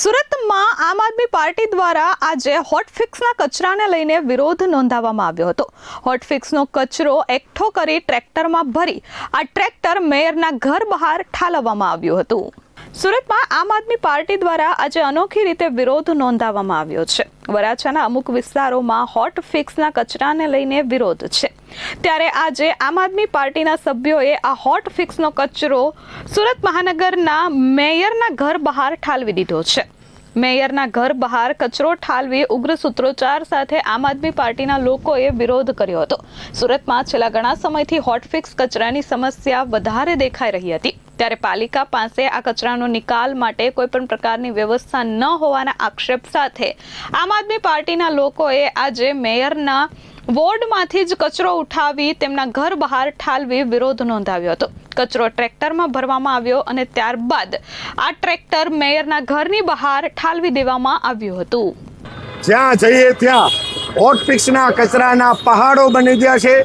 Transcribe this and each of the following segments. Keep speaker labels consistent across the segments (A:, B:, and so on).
A: સુરતમાં આમ આદમી પાર્ટી દ્વારા આજે હોટફિક્સના કચરાને લઈને વિરોધ નોંધાવવામાં આવ્યો હતો. હોટફિક્સનો કચરો એકઠો કરી ટ્રેક્ટરમાં ભરી આ ટ્રેક્ટર મેયરના ઘર બહાર ઠાલવવામાં આવ્યું હતું. સુરતમાં આમ આદમી પાર્ટી દ્વારા આજે અનોખી રીતે વિરોધ નોંધાવવામાં આવ્યો છે. વરાછાના અમુક વિસ્તારોમાં હોટફિક્સના કચરાને લઈને વિરોધ છે, ત્યારે આજે આમ આદમી પાર્ટીના સભ્યોએ આ હોટફિક્સનો કચરો સુરત મહાનગરના મેયરના ઘર બહાર ઠાલવી દીધો છે. મેયરના ઘર બહાર કચરો ઠાલવી ઉગ્ર સૂત્રોચ્ચાર સાથે આમ આદમી પાર્ટીના લોકોએ વિરોધ કર્યો હતો. સુરતમાં છેલ્લા ઘણા સમયથી હોટફિક્સ કચરાની સમસ્યા વધારે દેખાઈ રહી હતી, ત્યારે પાલિકા પાસે આ કચરાનો નિકાલ માટે કોઈપણ પ્રકારની વ્યવસ્થા ન હોવાના આક્ષેપ સાથે આમ આદમી પાર્ટીના લોકોએ આજે મેયરના વોર્ડમાંથી જ કચરો ઉઠાવી તેમના ઘર બહાર ઠાલવી વિરોધ નોંધાવ્યો હતો. કચરો ટ્રેક્ટરમાં ભરવામાં આવ્યો અને ત્યારબાદ આ ટ્રેક્ટર મેયરના ઘરની બહાર ઠાલવી દેવામાં આવ્યું હતું.
B: જ્યાં જઈએ ત્યાં હોટફિક્સના કચરાના પહાડો બની ગયા છે.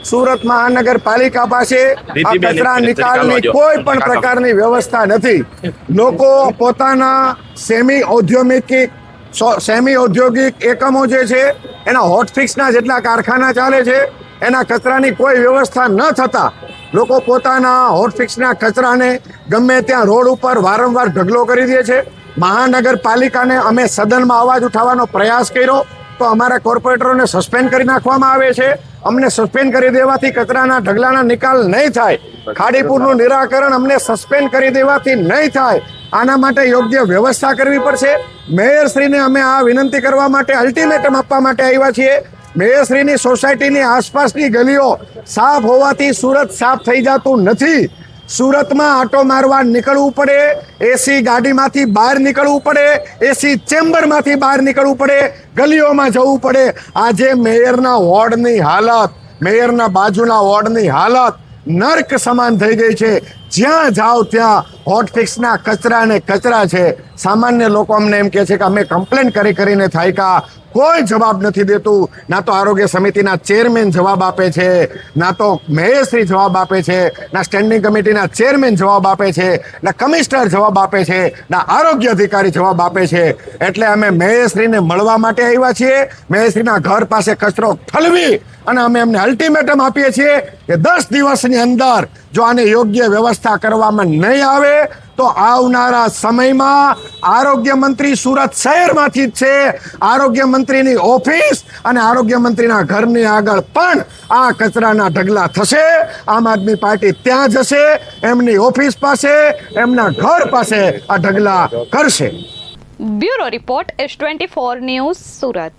B: સુરત મહાનગરપાલિકા પાસે આ કચરા નિકાલની કોઈ પણ પ્રકારની વ્યવસ્થા નથી. લોકો પોતાના સેમી ઔદ્યોગિક એકમો જે છે એના હોટફિક્સના જેટલા કારખાના ચાલે છે, એના કચરાની કોઈ વ્યવસ્થા ન થતા લોકો પોતાના હોટફિક્સના કચરાને ગમે ત્યાં રોડ ઉપર વારંવાર ઢગલો કરી દે છે. મહાનગરપાલિકાને અમે સદનમાં અવાજ ઉઠાવવાનો પ્રયાસ કર્યો તો અમારા કોર્પોરેટરોને સસ્પેન્ડ કરી નાખવામાં આવે છે. અમને સસ્પેન્ડ કરી દેવાથી કચરાના ઢગલાના નિકાલ નહીં થાય. ખાડીપુરનું નિરાકરણ અમને સસ્પેન્ડ કરી દેવાથી નહીં થાય. આના માટે યોગ્ય વ્યવસ્થા કરવી પડશે. મેયરશ્રીને અમે આ વિનંતી કરવા માટે અલ્ટિમેટમ આપવા માટે આવ્યા છીએ. મેયરશ્રીની સોસાયટીની આસપાસની ગલીઓ સાફ હોવાથી સુરત સાફ થઈ જતું નથી. સુરતમાં આટો મારવા નીકળવું પડે, એસી ગાડીમાંથી બહાર નીકળવું પડે, એસી ચેમ્બરમાંથી બહાર નીકળવું પડે, ગલીઓમાં જવું પડે. આજે મેયરના વોર્ડની હાલત, મેયરના બાજુના વોર્ડની હાલત નર્ક સમાન થઈ ગઈ છે. જ્યાં જાઓ ત્યાં હોટફિક્સના કચરા ને કચરા છે. સામાન્ય લોકો અમને એમ કહે છે કે અમે કમ્પ્લેન કરીને થાયકા, કોઈ જવાબ નથી દેતું. ના તો આરોગ્ય સમિતિના ચેરમેન જવાબ આપે છે, ના તો મેયરશ્રી જવાબ આપે છે, ના સ્ટેન્ડિંગ કમિટીના ચેરમેન જવાબ આપે છે, ના કમિશનર જવાબ આપે છે, ના આરોગ્ય અધિકારી જવાબ આપે છે. એટલે અમે મેયરશ્રીને મળવા માટે આવ્યા છીએ. મેયરશ્રીના ઘર પાસે કચરો ઠલવી અને અમે એમને અલ્ટિમેટમ આપીએ છીએ કે 10 દિવસની અંદર જો આને યોગ્ય વ્યવસ્થા કરવામાં નહીં આવે તો આવનારા સમયમાં આરોગ્ય મંત્રી સુરત શહેરમાંથી જ છે. આરોગ્ય મંત્રીની ઓફિસ અને આરોગ્ય મંત્રીના ઘરની આગળ પણ આ કચરાના ઢગલા થશે. આમ આદમી પાર્ટી ત્યાં જશે, એમની ઓફિસ પાસે, એમના ઘર પાસે આ ઢગલા કરશે.
A: Bureau report S24 news, Surat.